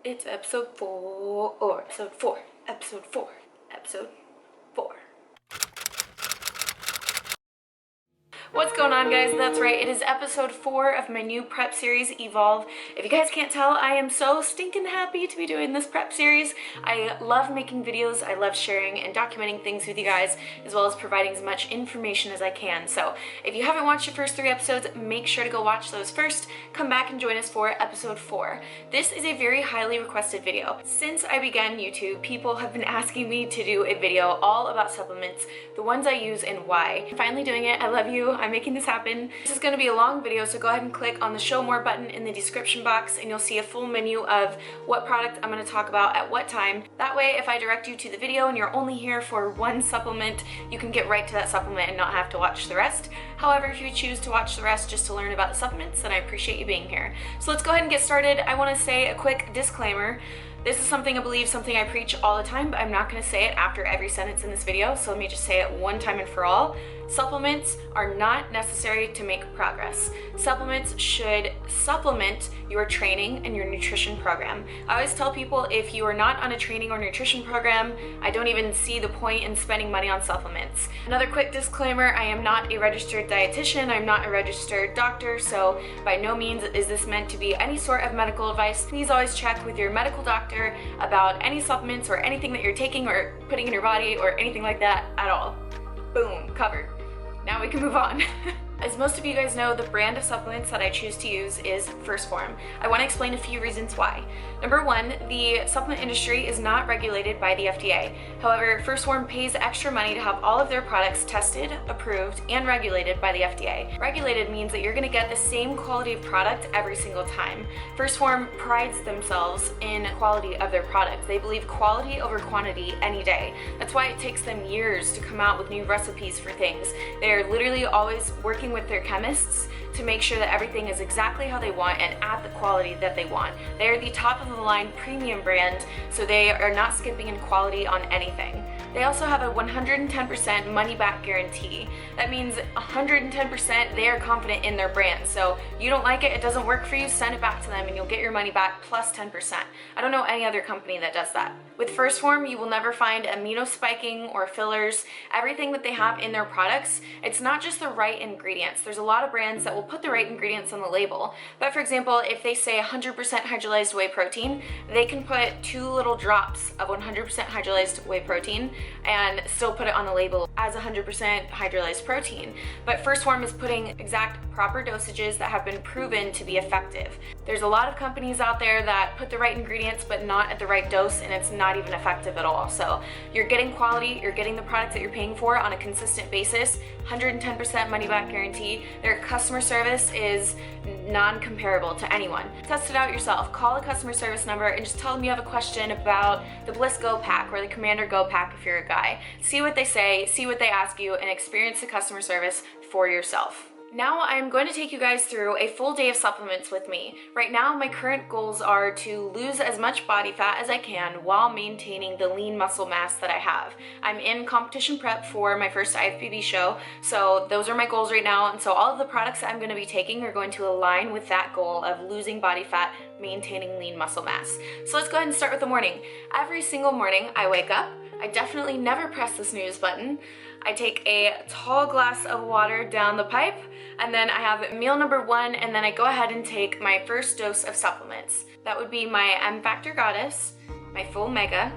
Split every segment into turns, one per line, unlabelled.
It's episode 4, or episode 4, episode 4, episode 4. What's going on, guys? That's right, it is episode 4 of my new prep series, Evolve. If you guys can't tell, I am so stinking happy to be doing this prep series. I love making videos, I love sharing and documenting things with you guys, as well as providing as much information as I can. So if you haven't watched the first 3 episodes, make sure to go watch those first. Come back and join us for episode 4. This is a very highly requested video. Since I began YouTube, people have been asking me to do a video all about supplements, the ones I use and why. I'm finally doing it. I love you. I'm making this happen. This is going to be a long video, so go ahead and click on the show more button in the description box and you'll see a full menu of what product I'm going to talk about at what time. That way, if I direct you to the video and you're only here for one supplement, you can get right to that supplement and not have to watch the rest. However, if you choose to watch the rest just to learn about the supplements, then I appreciate you being here. So let's go ahead and get started. I want to say a quick disclaimer. This is something I preach all the time, but I'm not going to say it after every sentence in this video, so let me just say it one time and for all. Supplements are not necessary to make progress. Supplements should supplement your training and your nutrition program. I always tell people, if you are not on a training or nutrition program, I don't even see the point in spending money on supplements. Another quick disclaimer, I am not a registered dietitian, I'm not a registered doctor, so by no means is this meant to be any sort of medical advice. Please always check with your medical doctor about any supplements or anything that you're taking or putting in your body or anything like that at all. Boom, covered. Now we can move on. As most of you guys know, the brand of supplements that I choose to use is 1st Phorm. I want to explain a few reasons why. Number 1, the supplement industry is not regulated by the FDA. However, 1st Phorm pays extra money to have all of their products tested, approved, and regulated by the FDA. Regulated means that you're going to get the same quality of product every single time. 1st Phorm prides themselves in quality of their products. They believe quality over quantity any day. That's why it takes them years to come out with new recipes for things. They're literally always working with their chemists to make sure that everything is exactly how they want and at the quality that they want. They are the top of the line premium brand, so they are not skipping in quality on anything. They also have a 110% money back guarantee. That means 110% they are confident in their brand. So you don't like it, it doesn't work for you, send it back to them and you'll get your money back plus 10%. I don't know any other company that does that. With 1st Phorm, you will never find amino spiking or fillers. Everything that they have in their products, it's not just the right ingredients. There's a lot of brands that will put the right ingredients on the label. But for example, if they say 100% hydrolyzed whey protein, they can put 2 little drops of 100% hydrolyzed whey protein and still put it on the label as 100% hydrolyzed protein. But 1st Phorm is putting exact proper dosages that have been proven to be effective. There's a lot of companies out there that put the right ingredients but not at the right dose, and it's not even effective at all. So you're getting quality, you're getting the product that you're paying for on a consistent basis, 110% money back guarantee. Their customer service is non-comparable to anyone. Test it out yourself. Call a customer service number and just tell them you have a question about the Bliss Go Pack or the Commander Go Pack if you're a guy. See what they say, see what they ask you, and experience the customer service for yourself. Now I'm going to take you guys through a full day of supplements with me. Right now, my current goals are to lose as much body fat as I can while maintaining the lean muscle mass that I have. I'm in competition prep for my first IFBB show, so those are my goals right now, and so all of the products that I'm going to be taking are going to align with that goal of losing body fat, maintaining lean muscle mass. So let's go ahead and start with the morning. Every single morning I wake up, I definitely never press the snooze button. I take a tall glass of water down the pipe, and then I have meal number 1, and then I go ahead and take my first dose of supplements. That would be my M Factor Goddess, my Full Mega,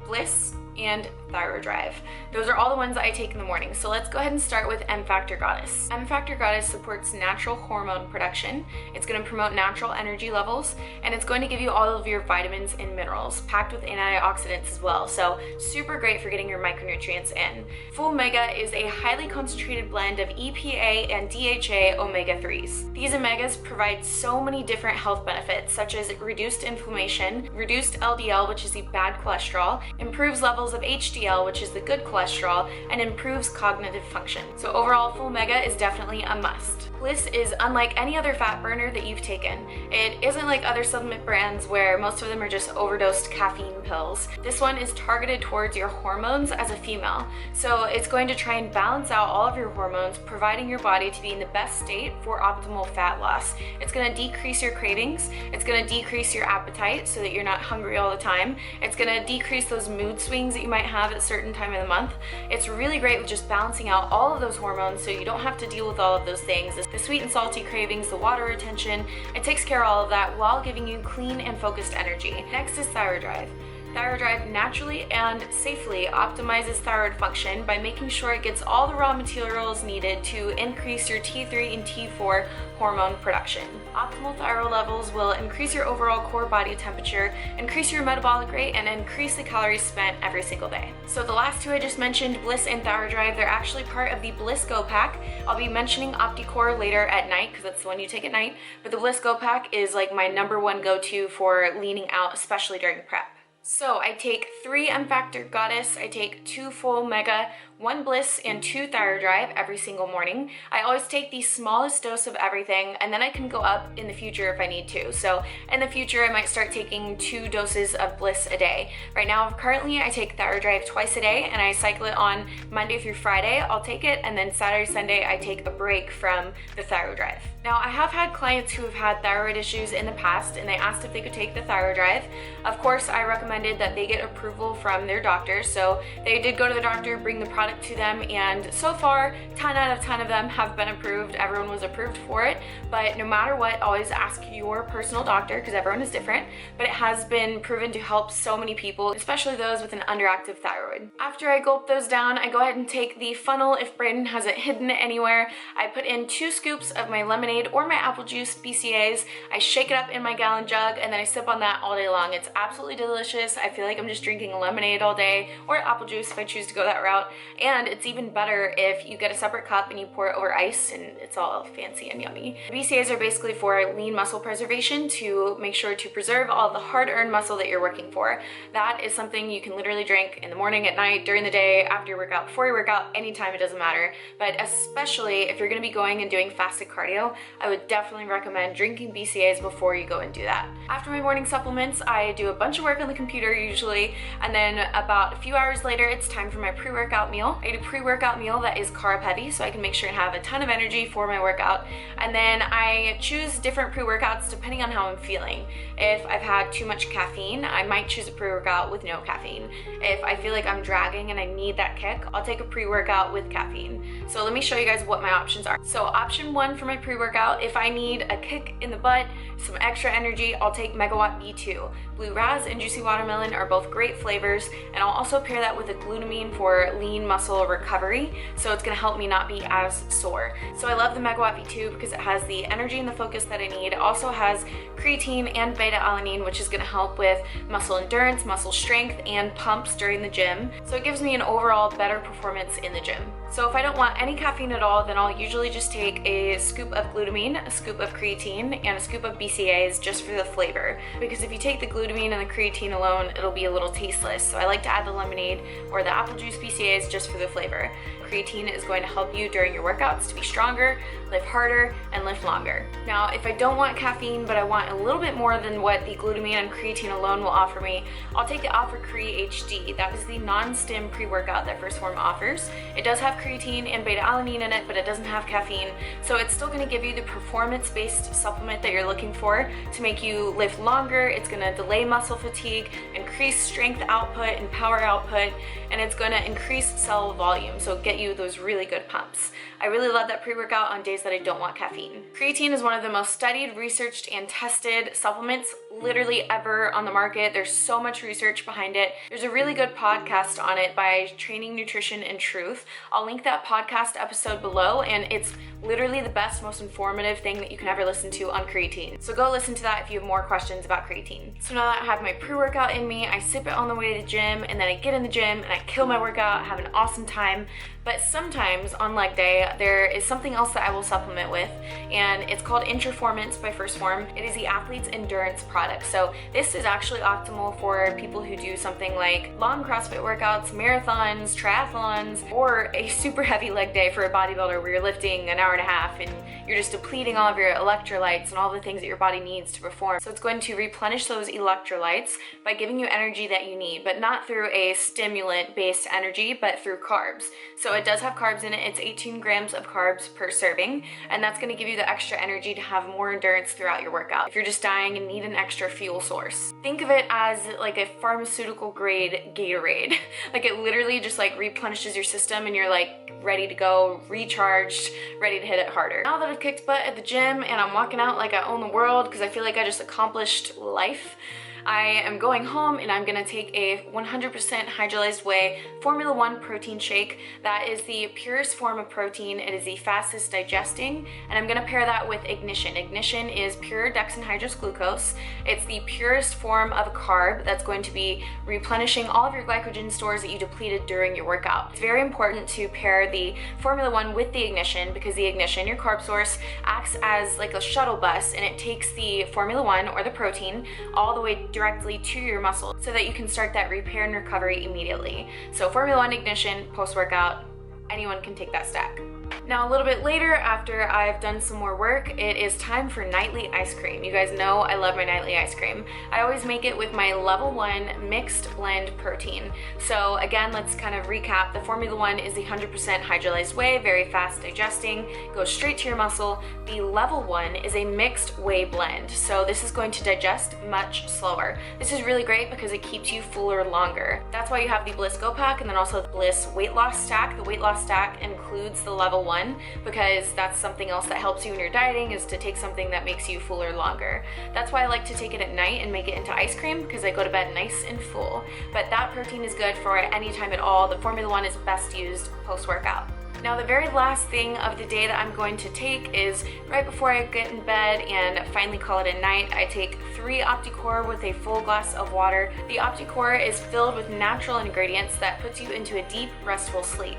Bliss, and Thyro Drive. Those are all the ones that I take in the morning. So let's go ahead and start with M Factor Goddess. M Factor Goddess supports natural hormone production. It's going to promote natural energy levels, and it's going to give you all of your vitamins and minerals, packed with antioxidants as well. So super great for getting your micronutrients in. Full Mega is a highly concentrated blend of EPA and DHA omega-3s. These omegas provide so many different health benefits, such as reduced inflammation, reduced LDL, which is the bad cholesterol, improves levels levels of HDL, which is the good cholesterol, and improves cognitive function. So overall, full mega is definitely a must. Bliss is unlike any other fat burner that you've taken. It isn't like other supplement brands where most of them are just overdosed caffeine pills. This one is targeted towards your hormones as a female. So it's going to try and balance out all of your hormones, providing your body to be in the best state for optimal fat loss. It's going to decrease your cravings. It's going to decrease your appetite so that you're not hungry all the time. It's going to decrease those mood swings that you might have at a certain time of the month. It's really great with just balancing out all of those hormones so you don't have to deal with all of those things. The sweet and salty cravings, the water retention, it takes care of all of that while giving you clean and focused energy. Next is Thyro. Thyro naturally and safely optimizes thyroid function by making sure it gets all the raw materials needed to increase your T3 and T4 hormone production. Optimal thyroid levels will increase your overall core body temperature, increase your metabolic rate, and increase the calories spent every single day. So the last two I just mentioned, Bliss and Thyro, they're actually part of the Bliss Go Pack. I'll be mentioning Opticore later at night because that's the one you take at night, but the Bliss Go Pack is like my #1 go-to for leaning out, especially during prep. So I take 3 M Factor Goddess, I take 2 Full Mega, 1 Bliss, and 2 Thyro every single morning. I always take the smallest dose of everything, and then I can go up in the future if I need to. So in the future, I might start taking 2 doses of Bliss a day. Right now, currently, I take Thyro twice a day, and I cycle it on Monday through Friday. I'll take it, and then Saturday, Sunday, I take a break from the Thyro. Now, I have had clients who have had thyroid issues in the past, and they asked if they could take the Thyro. Of course, I recommended that they get approval from their doctor, so they did go to the doctor, bring the product to them, and so far 10 out of 10 of them have been approved. Everyone was approved for it, but no matter what, always ask your personal doctor because everyone is different. But it has been proven to help so many people, especially those with an underactive thyroid. After I gulp those down, I go ahead and take the funnel if Brayden has it hidden anywhere. I put in 2 scoops of my lemonade or my apple juice BCAAs. I shake it up in my gallon jug and then I sip on that all day long. It's absolutely delicious. I feel like I'm just drinking lemonade all day, or apple juice if I choose to go that route. And it's even better if you get a separate cup and you pour it over ice and it's all fancy and yummy. BCAAs are basically for lean muscle preservation, to make sure to preserve all the hard-earned muscle that you're working for. That is something you can literally drink in the morning, at night, during the day, after your workout, before your workout, anytime, it doesn't matter. But especially if you're gonna be going and doing fasted cardio, I would definitely recommend drinking BCAAs before you go and do that. After my morning supplements, I do a bunch of work on the computer usually, and then about a few hours later, it's time for my pre-workout meal. I eat a pre-workout meal that is carb heavy, so I can make sure and have a ton of energy for my workout. And then I choose different pre-workouts depending on how I'm feeling. If I've had too much caffeine, I might choose a pre-workout with no caffeine. If I feel like I'm dragging and I need that kick, I'll take a pre-workout with caffeine. So let me show you guys what my options are. So option 1 for my pre-workout, if I need a kick in the butt, some extra energy, I'll take Megawatt V2. Blue Raz and Juicy Watermelon are both great flavors, and I'll also pair that with a glutamine for lean muscle recovery, so it's gonna help me not be as sore. So I love the Megawatt V2 because it has the energy and the focus that I need. It also has creatine and beta-alanine, which is gonna help with muscle endurance, muscle strength, and pumps during the gym. So it gives me an overall better performance in the gym. So if I don't want any caffeine at all, then I'll usually just take a scoop of glutamine, a scoop of creatine, and a scoop of BCAAs just for the flavor. Because if you take the glutamine and the creatine alone, it'll be a little tasteless. So I like to add the lemonade or the apple juice BCAAs just for the flavor. Creatine is going to help you during your workouts to be stronger, lift harder, and lift longer. Now, if I don't want caffeine, but I want a little bit more than what the glutamine and creatine alone will offer me, I'll take the AlphaCreHD. That is the non-stim pre-workout that First Form offers. It does have creatine and beta-alanine in it, but it doesn't have caffeine. So it's still gonna give you the performance-based supplement that you're looking for to make you lift longer. It's gonna delay muscle fatigue, increase strength output and power output, and it's gonna increase cell volume, so get you those really good pumps. I really love that pre-workout on days that I don't want caffeine. Creatine is one of the most studied, researched, and tested supplements literally ever on the market. There's so much research behind it. There's a really good podcast on it by Training Nutrition and Truth. I'll link that podcast episode below, and it's literally the best, most informative thing that you can ever listen to on creatine. So go listen to that if you have more questions about creatine. So now that I have my pre-workout in me, me, I sip it on the way to the gym, and then I get in the gym and I kill my workout, have an awesome time. But sometimes on leg day, there is something else that I will supplement with, and it's called Intra-formance by First Form. It is the athlete's endurance product. So this is actually optimal for people who do something like long CrossFit workouts, marathons, triathlons, or a super heavy leg day for a bodybuilder where you're lifting an hour and a half and you're just depleting all of your electrolytes and all the things that your body needs to perform. So it's going to replenish those electrolytes by giving you energy that you need, but not through a stimulant-based energy, but through carbs. So it does have carbs in it. It's 18 grams of carbs per serving, and that's going to give you the extra energy to have more endurance throughout your workout if you're just dying and need an extra fuel source. Think of it as like a pharmaceutical grade Gatorade. Like it literally just like replenishes your system and you're like ready to go, recharged, ready to hit it harder. Now that I've kicked butt at the gym and I'm walking out like I own the world because I feel like I just accomplished life, I am going home and I'm gonna take a 100% hydrolyzed whey Formula 1 protein shake. That is the purest form of protein. It is the fastest digesting, and I'm gonna pair that with Ignition. Ignition is pure dexanhydrous glucose. It's the purest form of a carb that's going to be replenishing all of your glycogen stores that you depleted during your workout. It's very important to pair the Formula 1 with the Ignition because the Ignition, your carb source, acts as like a shuttle bus, and it takes the Formula 1 or the protein all the way directly to your muscle so that you can start that repair and recovery immediately. So Formula 1 Ignition, post-workout, anyone can take that stack. Now a little bit later, after I've done some more work, it is time for nightly ice cream. You guys know I love my nightly ice cream. I always make it with my level 1 mixed blend protein. So again, let's kind of recap. The Formula 1 is the 100% hydrolyzed whey, very fast digesting, goes straight to your muscle. The level 1 is a mixed whey blend. So this is going to digest much slower. This is really great because it keeps you fuller longer. That's why you have the Bliss Go Pack and then also the Bliss weight loss stack. The weight loss stack includes the level 1 because that's something else that helps you when you're dieting, is to take something that makes you fuller longer. That's why I like to take it at night and make it into ice cream because I go to bed nice and full. But that protein is good for any time at all. The Formula 1 is best used post-workout. Now the very last thing of the day that I'm going to take is right before I get in bed and finally call it a night. I take 3 Opticore with a full glass of water. The Opticore is filled with natural ingredients that puts you into a deep, restful sleep.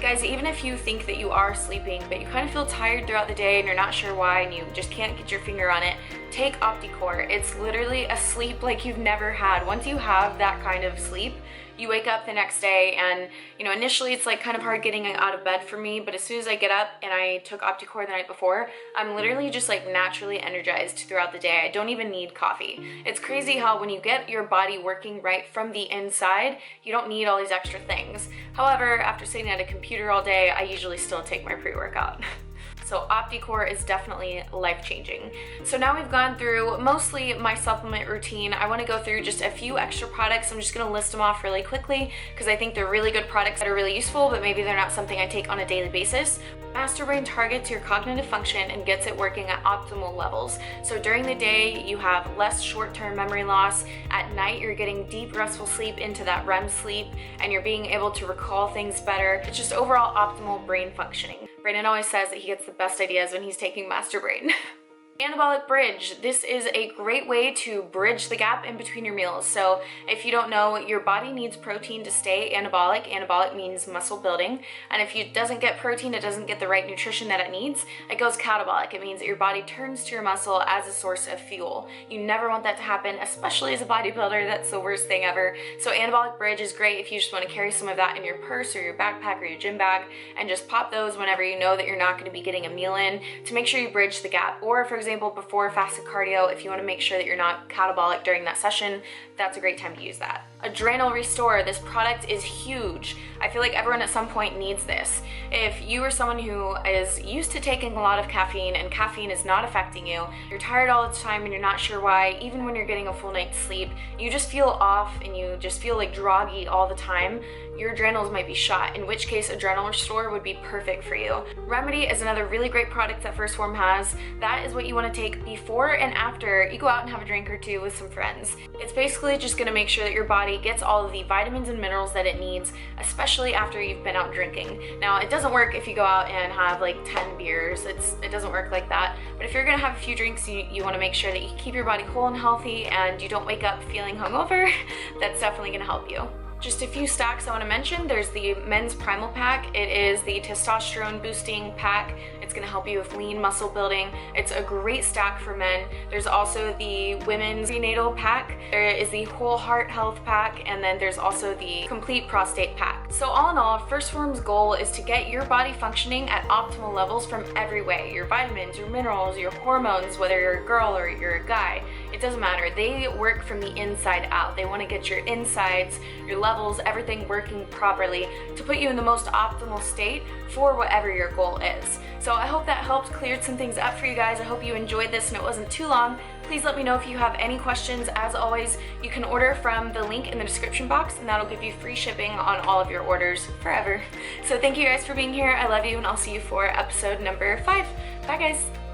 Guys, even if you think that you are sleeping, but you kind of feel tired throughout the day and you're not sure why and you just can't get your finger on it, take Opticore. It's literally a sleep like you've never had. Once you have that kind of sleep, you wake up the next day and, you know, initially it's like kind of hard getting out of bed for me, but as soon as I get up and I took Opticore the night before, I'm literally just like naturally energized throughout the day. I don't even need coffee. It's crazy how when you get your body working right from the inside, you don't need all these extra things. However, after sitting at a computer all day, I usually still take my pre-workout. So Opticore is definitely life-changing. So now we've gone through mostly my supplement routine. I want to go through just a few extra products. I'm just going to list them off really quickly because I think they're really good products that are really useful, but maybe they're not something I take on a daily basis. Masterbrain targets your cognitive function and gets it working at optimal levels. So during the day, you have less short-term memory loss. At night, you're getting deep, restful sleep into that REM sleep, and you're being able to recall things better. It's just overall optimal brain functioning. Brandon always says that he gets the best ideas when he's taking Masterbrain. Anabolic bridge. This is a great way to bridge the gap in between your meals. So if you don't know, your body needs protein to stay anabolic. Anabolic means muscle building. And if it doesn't get protein, it doesn't get the right nutrition that it needs, it goes catabolic. It means that your body turns to your muscle as a source of fuel. You never want that to happen, especially as a bodybuilder. That's the worst thing ever. So anabolic bridge is great if you just want to carry some of that in your purse or your backpack or your gym bag and just pop those whenever you know that you're not going to be getting a meal in to make sure you bridge the gap. Or for example, before fasted cardio, if you want to make sure that you're not catabolic during that session, that's a great time to use that. Adrenal Restore. This product is huge. I feel like everyone at some point needs this. If you are someone who is used to taking a lot of caffeine and caffeine is not affecting you, you're tired all the time and you're not sure why, even when you're getting a full night's sleep, you just feel off and you just feel like groggy all the time, your adrenals might be shot, in which case Adrenal Restore would be perfect for you. Remedy is another really great product that First Form has. That is what you want to take before and after you go out and have a drink or two with some friends. It's basically just going to make sure that your body gets all of the vitamins and minerals that it needs, especially after you've been out drinking. Now, it doesn't work if you go out and have like 10 beers. It doesn't work like that. But if you're gonna have a few drinks, you wanna make sure that you keep your body whole and healthy and you don't wake up feeling hungover. That's definitely gonna help you. Just a few stacks I want to mention. There's the men's primal pack. It is the testosterone boosting pack. It's going to help you with lean muscle building. It's a great stack for men. There's also the women's prenatal pack. There is the whole heart health pack, and then there's also the complete prostate pack. So all in all, 1st Form's goal is to get your body functioning at optimal levels from every way. Your vitamins, your minerals, your hormones, whether you're a girl or you're a guy, it doesn't matter. They work from the inside out. They want to get your insides, your levels, everything working properly to put you in the most optimal state for whatever your goal is. So I hope that helped, cleared some things up for you guys. I hope you enjoyed this and it wasn't too long. Please let me know if you have any questions. As always, you can order from the link in the description box, and that'll give you free shipping on all of your orders forever. So thank you guys for being here. I love you, and I'll see you for episode number 5. Bye guys.